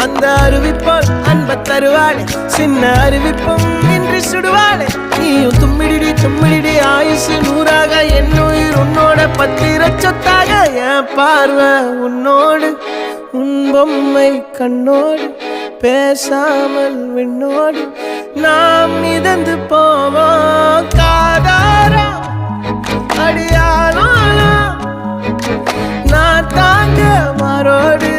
அந்த அறிவிப்போல் அன்ப தருவாளே சின்ன அறிவிப்பும் இன்று சுடுவாளே நீயும் தும்மிடி ஆயுசு நூறாக என் உயிர் உன்னோட பத்திர சொத்தாக என் பார்வை உன்னோடு உன் பொம்மை கண்ணோடு பேசாமல் விண்ணோடு நாம் மிதந்து போவோம் காதாரா அடியானாலும் நான் தாங்க மாறோடு